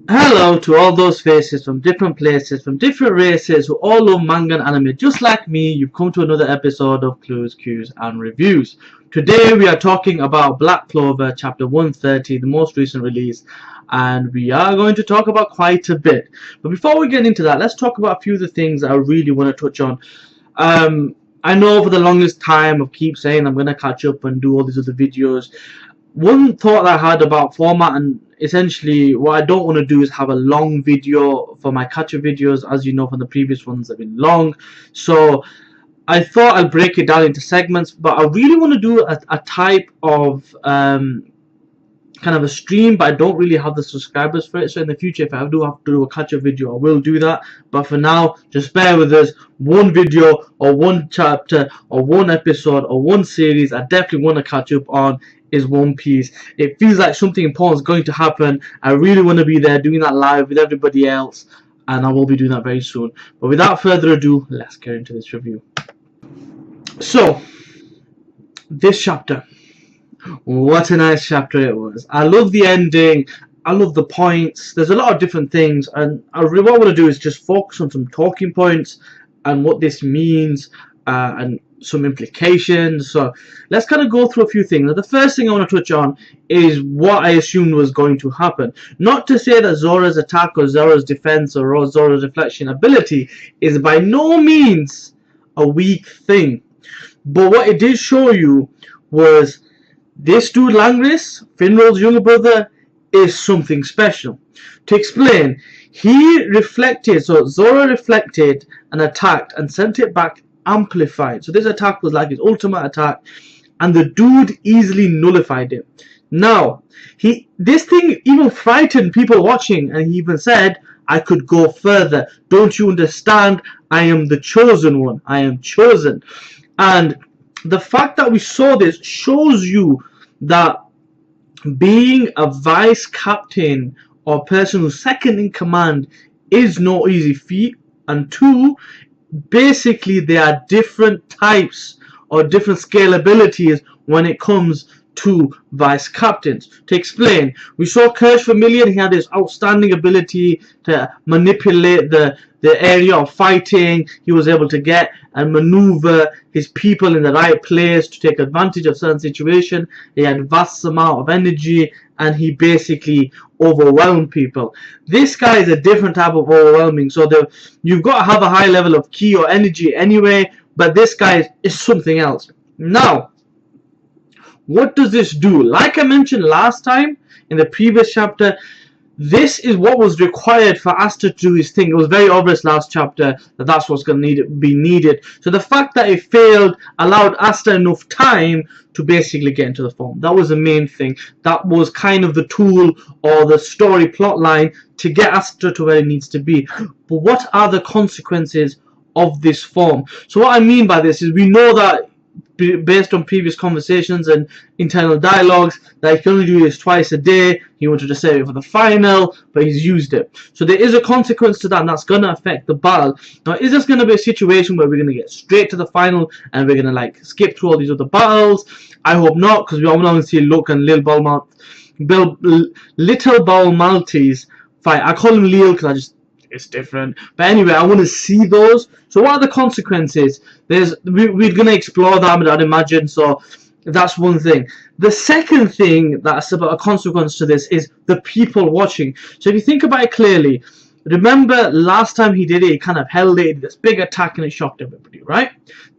Hello to all those faces from different places, from different races who all love manga and anime. Just like me, you've come to another episode of Clues, Cues and Reviews. Today we are talking about Black Clover chapter 130, the most recent release, and we are going to talk about quite a bit. But before we get into that, let's talk about a few of the things that I really want to touch on. I know for the longest time I keep saying I'm going to catch up and do all these other videos. One thought I had about format, and essentially what I don't want to do is have a long video for my catch-up videos. As you know from the previous ones, they've been long, so I thought I'll break it down into segments, but I really want to do a type of kind of a stream, but I don't really have the subscribers for it. So in the future, if I do have to do a catch-up video, I will do that. But for now, just bear with us. One video or one chapter or one episode or one series I definitely want to catch up on is One Piece. It feels like something important is going to happen. I really want to be there doing that live with everybody else, and I will be doing that very soon. But without further ado, let's get into this review. So, this chapter. What a nice chapter it was. I love the ending. I love the points. There's a lot of different things, and what I want to do is just focus on some talking points and what this means and some implications. So let's kind of go through a few things. Now, the first thing I want to touch on is what I assumed was going to happen. Not to say that Zora's attack or Zora's defense or Zora's reflection ability is by no means a weak thing, but what it did show you was this dude Langris, Finral's younger brother, is something special. To explain, he reflected, so Zora reflected and attacked and sent it back amplified. So this attack was like his ultimate attack, and the dude easily nullified it. Now, this thing even frightened people watching, and he even said, I could go further. Don't you understand? I am the chosen one. I am chosen. And the fact that we saw this shows you that being a vice captain or person who's second in command is no easy feat. And two, basically there are different types or different scalabilities when it comes to vice captains. To explain, we saw Kirsch Vermillion. He had this outstanding ability to manipulate the area of fighting. He was able to get and maneuver his people in the right place to take advantage of certain situation. He had vast amount of energy, and he basically overwhelmed people. This guy is a different type of overwhelming. So you've got to have a high level of ki or energy anyway, but this guy is something else. Now, what does this do? Like I mentioned last time in the previous chapter, this is what was required for Asta to do his thing. It was very obvious last chapter that that's what's going to be needed. So the fact that it failed allowed Asta enough time to basically get into the form. That was the main thing. That was kind of the tool or the story plot line to get Asta to where it needs to be. But what are the consequences of this form? So what I mean by this is, we know that based on previous conversations and internal dialogues that he can only do this twice a day. He wanted to save it for the final, but he's used it. So there is a consequence to that, and that's going to affect the battle. Now, is this going to be a situation where we're going to get straight to the final and we're going to like skip through all these other battles? I hope not, because we all want to see Luke and Little Ball Maltese fight. I call him Lil because it's different, but anyway, I want to see those. So what are the consequences? We're going to explore that, I'd imagine. So that's one thing. The second thing that's about a consequence to this is the people watching. So if you think about it clearly, remember last time he did it, he kind of held it, this big attack, and it shocked everybody, right?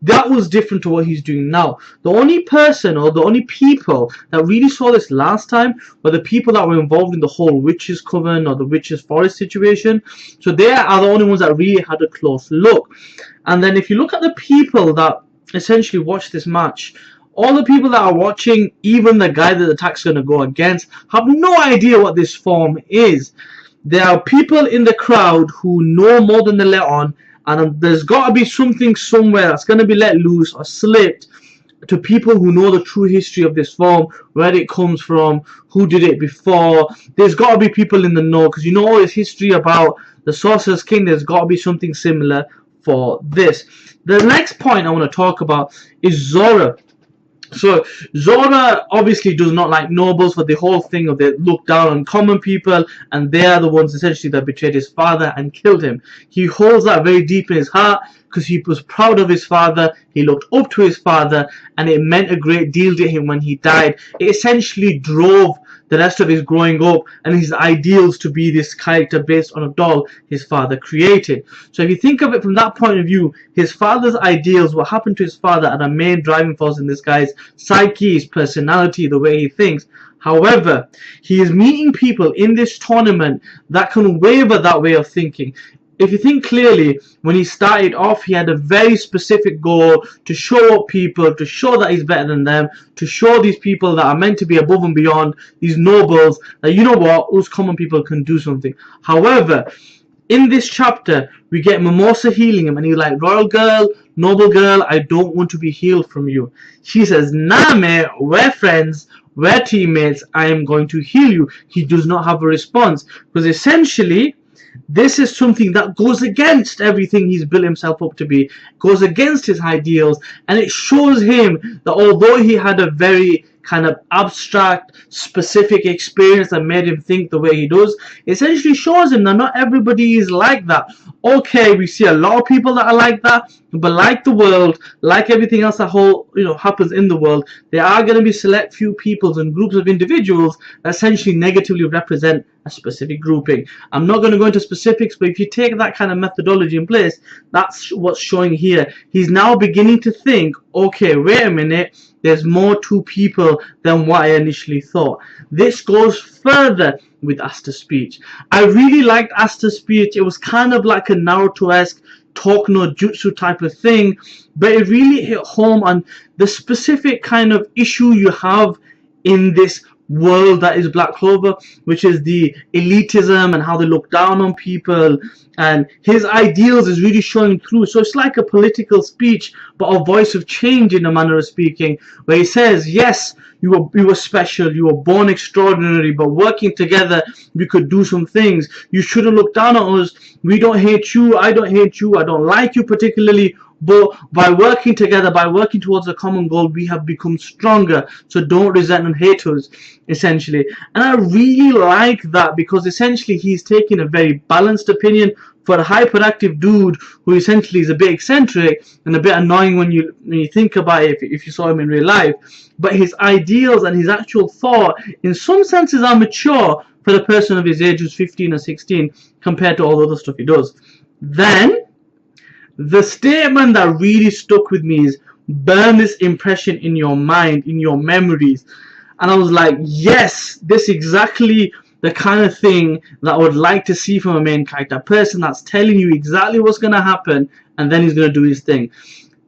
That was different to what he's doing now. The only person or the only people that really saw this last time were the people that were involved in the whole witches coven or the witches forest situation. So they are the only ones that really had a close look. And then if you look at the people that essentially watched this match, all the people that are watching, even the guy that the attack's going to go against, have no idea what this form is. There are people in the crowd who know more than they let on, and there's got to be something somewhere that's going to be let loose or slipped to people who know the true history of this form, where it comes from, who did it before. There's got to be people in the know, because you know all this history about the Sorcerer's King. There's got to be something similar for this. The next point I want to talk about is Zora. So Zora obviously does not like nobles for the whole thing of they look down on common people, and they are the ones essentially that betrayed his father and killed him. He holds that very deep in his heart because he was proud of his father, he looked up to his father, and it meant a great deal to him when he died. It essentially drove the rest of his growing up and his ideals to be this character based on a doll his father created. So if you think of it from that point of view, his father's ideals, what happened to his father, are the main driving force in this guy's psyche, his personality, the way he thinks. However, he is meeting people in this tournament that can waver that way of thinking. If you think clearly, when he started off, he had a very specific goal to show up people, to show that he's better than them, to show these people that are meant to be above and beyond, these nobles, that you know what, us common people can do something. However, in this chapter, we get Mimosa healing him, and he's like, royal girl, noble girl, I don't want to be healed from you. She says, nah mate, we're friends, we're teammates, I am going to heal you. He does not have a response, because essentially, this is something that goes against everything he's built himself up to be, goes against his ideals, and it shows him that although he had a very kind of abstract, specific experience that made him think the way he does, essentially shows him that not everybody is like that. Okay, we see a lot of people that are like that, but like the world, like everything else that happens in the world, there are going to be select few peoples and groups of individuals that essentially negatively represent a specific grouping. I'm not going to go into specifics, but if you take that kind of methodology in place, that's what's showing here. He's now beginning to think, okay, wait a minute, there's more to people than what I initially thought. This goes further with Asta's speech. I really liked Asta's speech. It was kind of like a Naruto-esque talk no jutsu type of thing, but it really hit home on the specific kind of issue you have in this world that is Black Clover, which is the elitism and how they look down on people, and his ideals is really showing through. So it's like a political speech, but a voice of change in a manner of speaking, where he says, yes, you were special, you were born extraordinary, but working together we could do some things. You shouldn't look down on us. We don't hate you, I don't hate you, I don't like you particularly, but by working together, by working towards a common goal, we have become stronger. So don't resent and hate us, essentially. And I really like that, because essentially he's taking a very balanced opinion for a hyperactive dude who essentially is a bit eccentric and a bit annoying when you think about it, if you saw him in real life. But his ideals and his actual thought, in some senses, are mature for the person of his age who's 15 or 16 compared to all the other stuff he does. Then the statement that really stuck with me is, burn this impression in your mind, in your memories. And I was like, yes, this is exactly the kind of thing that I would like to see from a main character. A person that's telling you exactly what's going to happen, and then he's going to do his thing.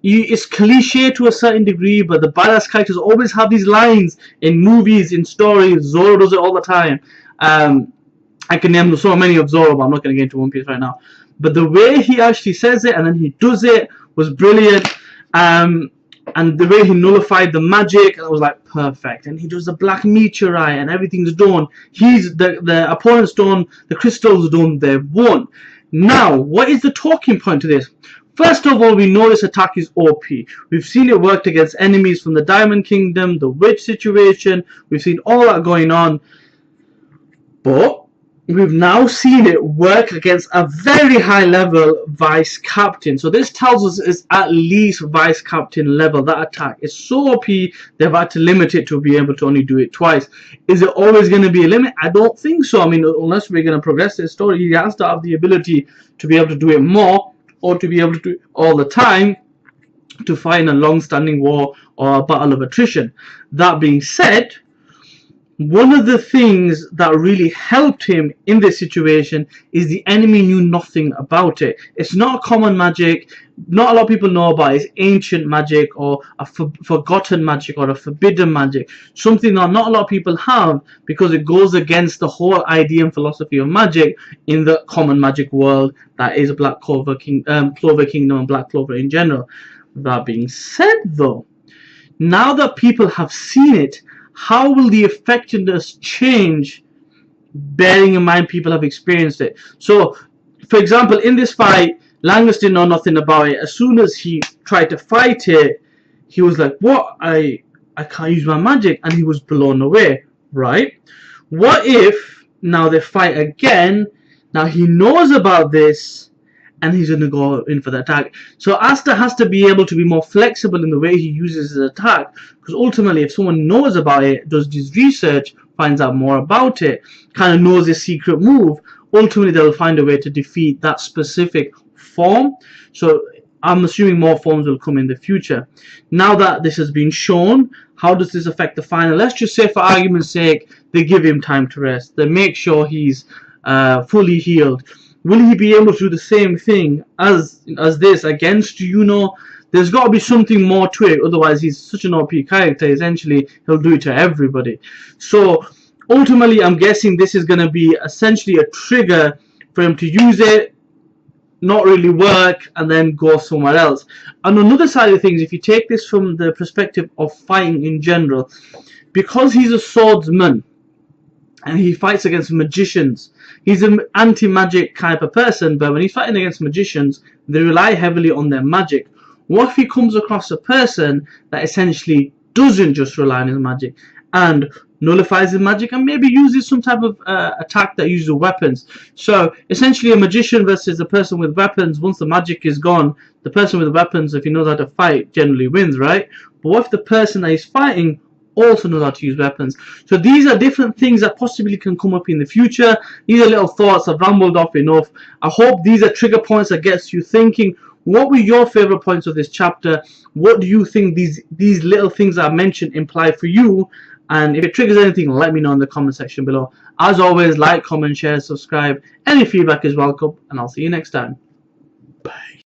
It's cliche to a certain degree, but the badass characters always have these lines in movies, in stories. Zoro does it all the time. I can name so many of Zoro, but I'm not going to get into One Piece right now. But the way he actually says it and then he does it was brilliant. And the way he nullified the magic, I was like, perfect. And he does the black meteorite and everything's done. The opponent's done, the crystal's done, they've won. Now, what is the talking point to this? First of all, we know this attack is OP. We've seen it worked against enemies from the Diamond Kingdom, the witch situation. We've seen all that going on. But we've now seen it work against a very high level vice captain. So this tells us it's at least vice captain level. That attack is so OP, they've had to limit it to be able to only do it twice. Is it always going to be a limit? I don't think so. I mean, unless we're going to progress this story, he has to have the ability to be able to do it more, or to be able to do it all the time, to fight a long-standing war or a battle of attrition. That being said, one of the things that really helped him in this situation is the enemy knew nothing about it. It's not common magic. Not a lot of people know about it. It's ancient magic, or a forgotten magic, or a forbidden magic. Something that not a lot of people have, because it goes against the whole idea and philosophy of magic in the common magic world that is Black Clover, Clover Kingdom and Black Clover in general. That being said, though, now that people have seen it, how will the effectiveness change, bearing in mind people have experienced it? So, for example, in this fight, Langus didn't know nothing about it. As soon as he tried to fight it, he was like, what? I I can't use my magic, and he was blown away, right? What if now they fight again? Now he knows about this, and he's going to go in for the attack. So Asta has to be able to be more flexible in the way he uses his attack, because ultimately if someone knows about it, does his research, finds out more about it, kind of knows his secret move, ultimately they'll find a way to defeat that specific form. So I'm assuming more forms will come in the future. Now that this has been shown, how does this affect the final? Let's just say, for argument's sake, they give him time to rest. They make sure he's fully healed. Will he be able to do the same thing as this against Yuno? There's got to be something more to it. Otherwise, he's such an OP character. Essentially, he'll do it to everybody. So ultimately, I'm guessing this is going to be essentially a trigger for him to use it, not really work, and then go somewhere else. And another side of things, if you take this from the perspective of fighting in general, because he's a swordsman and he fights against magicians, he's an anti-magic type of person, but when he's fighting against magicians, they rely heavily on their magic. What if he comes across a person that essentially doesn't just rely on his magic and nullifies his magic and maybe uses some type of attack that uses weapons? So essentially a magician versus a person with weapons, once the magic is gone, the person with the weapons, if he knows how to fight, generally wins, right? But what if the person that he's fighting also knows how to use weapons? So these are different things that possibly can come up in the future. These are little thoughts. I've rambled off enough. I hope these are trigger points that gets you thinking. What were your favorite points of this chapter? What do you think these little things I mentioned imply for you? And if it triggers anything, let me know in the comment section below. As always, like, comment, share, subscribe. Any feedback is welcome, and I'll see you next time. Bye.